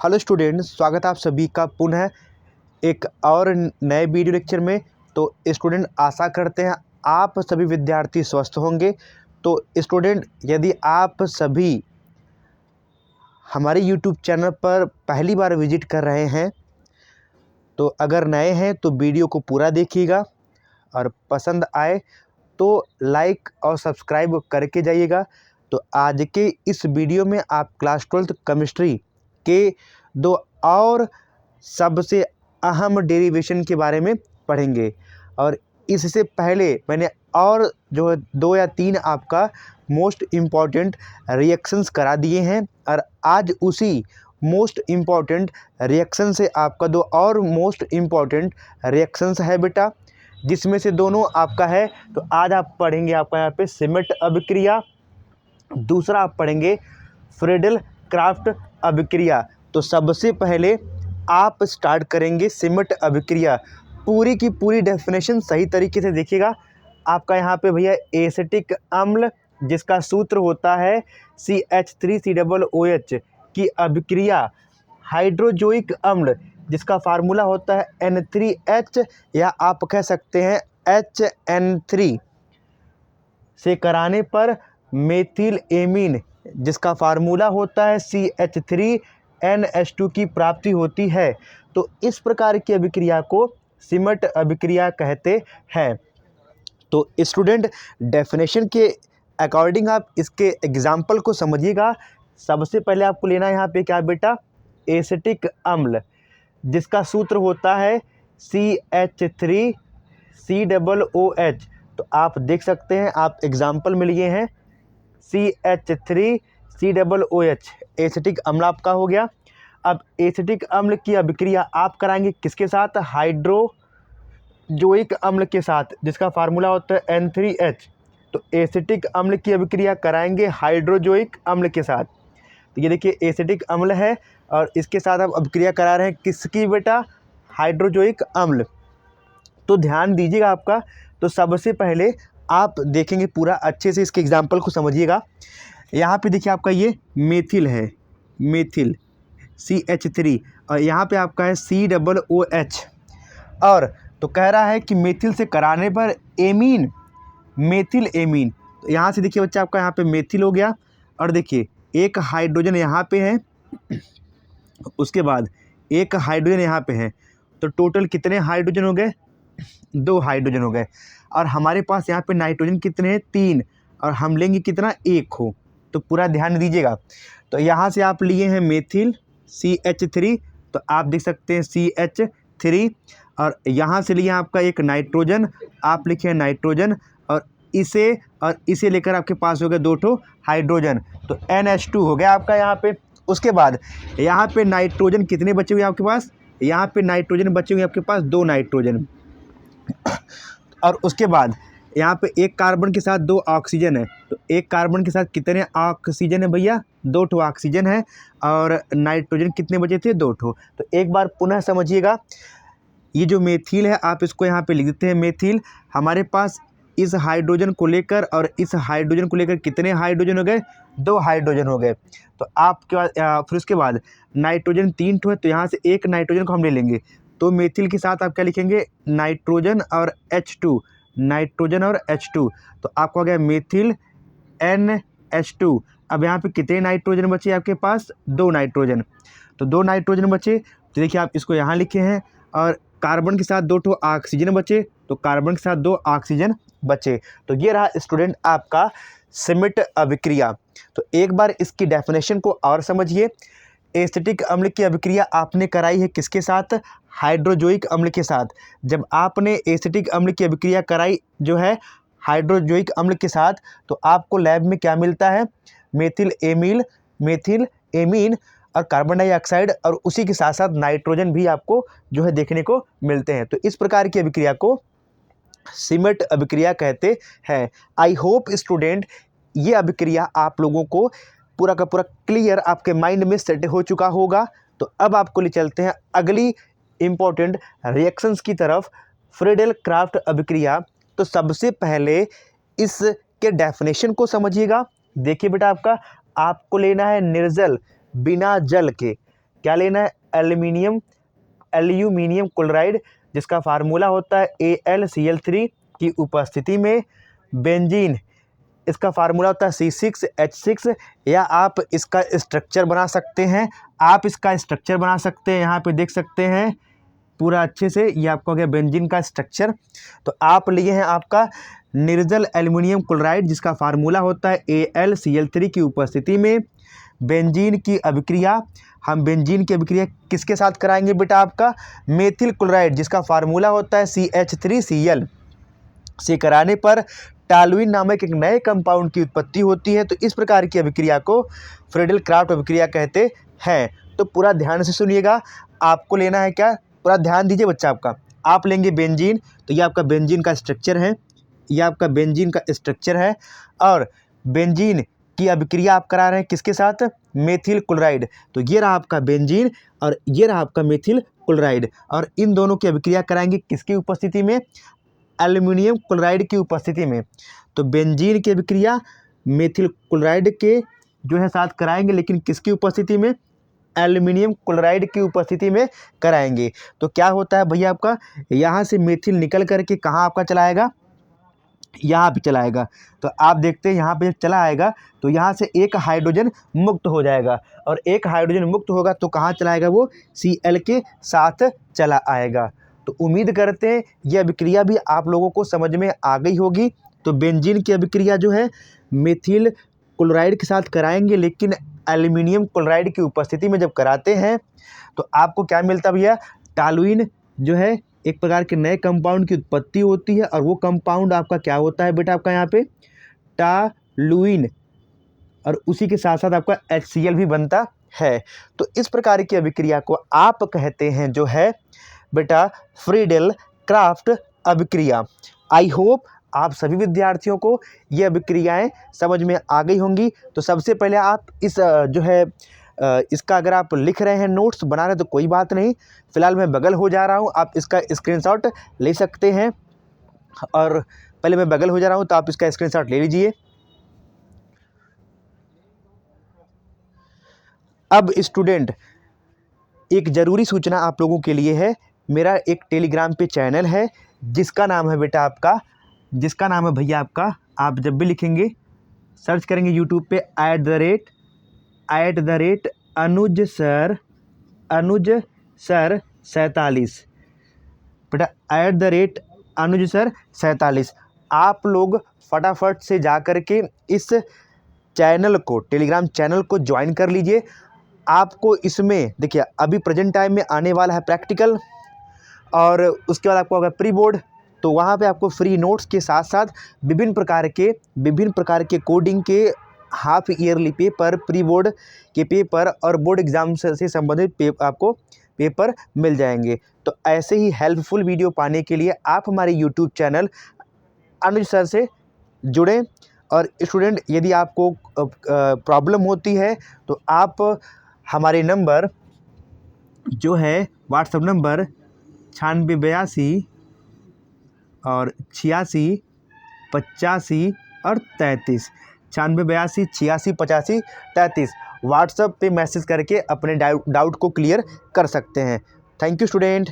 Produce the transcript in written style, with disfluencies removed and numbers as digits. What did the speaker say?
Hello student, स्वागत है आप सभी का पुनः एक और नए वीडियो लेक्चर में। तो स्टूडेंट, आशा करते हैं आप सभी विद्यार्थी स्वस्थ होंगे। तो स्टूडेंट, यदि आप सभी हमारे यूट्यूब चैनल पर पहली बार विजिट कर रहे हैं तो अगर नए हैं तो वीडियो को पूरा देखिएगा और पसंद आए तो लाइक और सब्सक्राइब करके जाइएगा। तो आज के इस वीडियो में आप क्लास 12th केमिस्ट्री के दो और सबसे अहम डेरिवेशन के बारे में पढ़ेंगे। और इससे पहले मैंने और जो है 2 या 3 आपका मोस्ट इम्पॉर्टेंट रिएक्शंस करा दिए हैं और आज उसी मोस्ट इम्पॉर्टेंट रिएक्शन से आपका 2 और मोस्ट इम्पॉर्टेंट रिएक्शंस है बेटा, जिसमें से दोनों आपका है। तो आज आप पढ़ेंगे आपका यहाँ पे सिमेट अभिक्रिया, दूसरा आप पढ़ेंगे फ्रीडल क्राफ्ट अभिक्रिया। तो सबसे पहले आप स्टार्ट करेंगे सिमेट अभिक्रिया। पूरी की पूरी डेफिनेशन सही तरीके से देखिएगा। आपका यहाँ पे भैया एसिटिक अम्ल जिसका सूत्र होता है CH3COOH की अभिक्रिया हाइड्रोजोइक अम्ल जिसका फार्मूला होता है N3H या आप कह सकते हैं HN3 से कराने पर मेथिल एमीन जिसका फार्मूला होता है CH3NH2 की प्राप्ति होती है। तो इस प्रकार की अभिक्रिया को सिमेट अभिक्रिया कहते हैं। तो स्टूडेंट, डेफिनेशन के अकॉर्डिंग आप इसके एग्जाम्पल को समझिएगा। सबसे पहले आपको लेना है यहाँ पे क्या बेटा, एसिटिक अम्ल जिसका सूत्र होता है CH3COOH। तो आप देख सकते हैं, आप एग्जाम्पल में लिए हैं CH3COOH एसिटिक अम्ल आपका हो गया। अब एसिटिक अम्ल की अभिक्रिया आप कराएंगे किसके साथ, हाइड्रोजोइक अम्ल के साथ जिसका फार्मूला होता है N3H। तो एसिटिक अम्ल की अभिक्रिया कराएंगे हाइड्रोजोइक अम्ल के साथ। तो ये देखिए एसिटिक अम्ल है और इसके साथ आप अभिक्रिया करा रहे हैं किसकी बेटा, हाइड्रोजोइक अम्ल। तो ध्यान दीजिएगा आपका। तो सबसे पहले आप देखेंगे पूरा अच्छे से, इसके एग्जाम्पल को समझिएगा। यहाँ पे देखिए आपका ये मेथिल है, मेथिल CH3 और यहाँ पे आपका है COOH। और तो कह रहा है कि मेथिल से कराने पर एमीन, मेथिल एमीन। तो यहाँ से देखिए बच्चा आपका यहाँ पे मेथिल हो गया और देखिए एक हाइड्रोजन यहाँ पे है, उसके बाद एक हाइड्रोजन यहाँ पे है। तो टोटल कितने हाइड्रोजन हो गए, 2 हाइड्रोजन हो गए। और हमारे पास यहाँ पे नाइट्रोजन कितने हैं, 3, और हम लेंगे कितना, 1 हो। तो पूरा ध्यान दीजिएगा। तो यहाँ से आप लिए हैं मेथिल CH3, तो आप देख सकते हैं CH3, और यहाँ से लिए आपका एक नाइट्रोजन, आप लिखे हैं नाइट्रोजन, और इसे लेकर आपके पास हो गया 2 ठो हाइड्रोजन। तो NH2 हो गया आपका यहाँ पे। उसके बाद यहाँ पे नाइट्रोजन कितने बचे हुए आपके पास, यहाँ पे नाइट्रोजन बचे हुए आपके पास 2 नाइट्रोजन। और उसके बाद यहाँ पे एक कार्बन के साथ 2 ऑक्सीजन है। तो एक कार्बन के साथ कितने ऑक्सीजन है भैया, 2 ठो ऑक्सीजन है। और नाइट्रोजन कितने बचे थे, 2 ठो। तो एक बार पुनः समझिएगा, ये जो मेथिल है आप इसको यहाँ पे लिख देते हैं मेथिल। हमारे पास इस हाइड्रोजन को लेकर और इस हाइड्रोजन को लेकर कितने हाइड्रोजन हो गए, 2 हाइड्रोजन हो गए। तो आपके बाद फिर उसके बाद नाइट्रोजन 3 ठो है, तो यहाँ से एक नाइट्रोजन को हम ले लेंगे। तो मेथिल के साथ आप क्या लिखेंगे, नाइट्रोजन और H2, नाइट्रोजन और H2। तो आपको आ गया मेथिल NH2। अब यहाँ पे कितने नाइट्रोजन बचे आपके पास, 2 नाइट्रोजन। तो 2 नाइट्रोजन बचे, तो देखिए आप इसको यहाँ लिखे हैं। और कार्बन के साथ 2 ठो ऑक्सीजन बचे, तो कार्बन के साथ 2 ऑक्सीजन बचे। तो ये रहा स्टूडेंट आपका सिमेट अभिक्रिया। तो एक बार इसकी डेफिनेशन को और समझिए। एसिटिक अम्ल की अभिक्रिया आपने कराई है किसके साथ, हाइड्रोजोइक अम्ल के साथ। जब आपने एसिटिक अम्ल की अभिक्रिया कराई जो है हाइड्रोजोइक अम्ल के साथ, तो आपको लैब में क्या मिलता है, मेथिल एमीन और कार्बन डाइऑक्साइड, और उसी के साथ साथ नाइट्रोजन भी आपको जो है देखने को मिलते हैं। तो इस प्रकार की अभिक्रिया को सिमेट अभिक्रिया कहते हैं। आई होप स्टूडेंट ये अभिक्रिया आप लोगों को पूरा का पूरा क्लियर आपके माइंड में सेट हो चुका होगा। तो अब आपको ले चलते हैं अगली इम्पोर्टेंट रिएक्शंस की तरफ, फ्रीडल क्राफ्ट अभिक्रिया। तो सबसे पहले इसके डेफिनेशन को समझिएगा। देखिए बेटा, आपको लेना है निर्जल बिना जल के क्या लेना है, एल्यूमिनियम क्लोराइड जिसका फार्मूला होता है AlCl3 की उपस्थिति में बेंजीन, इसका फार्मूला होता है C6H6, या आप इसका स्ट्रक्चर बना सकते हैं, यहाँ पे देख सकते हैं पूरा अच्छे से, ये आपका हो गया बेंजीन का स्ट्रक्चर। तो आप लिए हैं आपका निर्जल एल्युमिनियम क्लोराइड जिसका फार्मूला होता है AlCl3 की उपस्थिति में बेंजीन की अभिक्रिया। हम बेंजीन की अभिक्रिया किसके साथ कराएंगे बेटा, आपका मेथिल क्लोराइड जिसका फार्मूला होता है CH3Cl से कराने पर टॉलुइन नामक एक नए कंपाउंड की उत्पत्ति होती है। तो इस प्रकार की अभिक्रिया को फ्रीडल क्राफ्ट अभिक्रिया कहते हैं। तो पूरा ध्यान से सुनिएगा, आपको लेना है क्या, पूरा ध्यान दीजिए बच्चा आपका। आप लेंगे बेंजीन, तो ये आपका बेंजीन का स्ट्रक्चर है, और बेंजीन की अभिक्रिया आप करा रहे हैं किसके साथ, मेथिल क्लोराइड। तो ये रहा आपका बेंजीन और ये रहा आपका मेथिल क्लोराइड, और इन दोनों की अभिक्रिया कराएंगे किसकी उपस्थिति में, एल्युमिनियम क्लोराइड की उपस्थिति में। तो बेंजीन की अभिक्रिया मेथिल क्लोराइड के जो है साथ कराएंगे, लेकिन किसकी उपस्थिति में, एल्युमिनियम क्लोराइड की उपस्थिति में कराएंगे। तो क्या होता है भैया, आपका यहाँ से मेथिल निकल करके कहाँ आपका चला आएगा, यहाँ पे चला आएगा। तो आप देखते हैं यहाँ पे जब चला आएगा तो यहाँ से एक हाइड्रोजन मुक्त हो जाएगा, और एक हाइड्रोजन मुक्त होगा तो कहाँ चला आएगा, वो Cl के साथ चला आएगा। तो उम्मीद करते हैं ये अभिक्रिया भी आप लोगों को समझ में आ गई होगी। तो बेंजीन की अभिक्रिया जो है मेथिल क्लोराइड के साथ कराएंगे, लेकिन एल्युमिनियम क्लोराइड की उपस्थिति में जब कराते हैं तो आपको क्या मिलता भैया, टॉलुइन जो है एक प्रकार के नए कंपाउंड की उत्पत्ति होती है, और वो कंपाउंड आपका क्या होता है बेटा, आपका यहाँ पे टॉलुइन, और उसी के साथ साथ आपका HCl भी बनता है। तो इस प्रकार की अभिक्रिया को आप कहते हैं जो है बेटा फ्रीडल क्राफ्ट अभिक्रिया। आई होप आप सभी विद्यार्थियों को ये अभिक्रियाएं समझ में आ गई होंगी। तो सबसे पहले आप इस जो है इसका अगर आप लिख रहे हैं, नोट्स बना रहे हैं तो कोई बात नहीं, फ़िलहाल मैं बगल हो जा रहा हूँ, आप इसका स्क्रीनशॉट ले सकते हैं। और पहले मैं बगल हो जा रहा हूँ तो आप इसका स्क्रीनशॉट ले लीजिए। अब स्टूडेंट, एक ज़रूरी सूचना आप लोगों के लिए है, मेरा एक टेलीग्राम पे चैनल है जिसका नाम है बेटा आपका, जिसका नाम है भैया आपका, आप जब भी लिखेंगे सर्च करेंगे यूट्यूब पे @ अनुज सर 47 बेटा, @ अनुज सर 47। आप लोग फटाफट से जा कर के इस चैनल को, टेलीग्राम चैनल को ज्वाइन कर लीजिए। आपको इसमें देखिए अभी प्रेजेंट टाइम में आने वाला है प्रैक्टिकल, और उसके बाद आपको होगा प्री बोर्ड। तो वहाँ पे आपको फ्री नोट्स के साथ साथ विभिन्न प्रकार के कोडिंग के half yearly paper, pre board के पेपर और बोर्ड एग्जाम से संबंधित आपको पेपर मिल जाएंगे। तो ऐसे ही हेल्पफुल वीडियो पाने के लिए आप हमारे यूट्यूब चैनल अनुज सर से जुड़ें। और स्टूडेंट, यदि आपको प्रॉब्लम होती है तो आप हमारे नंबर जो है व्हाट्सएप नंबर 9682 और 86 85 और 33, 9682 86 85 33 व्हाट्सएप पे मैसेज करके अपने डाउट को क्लियर कर सकते हैं। Thank you student.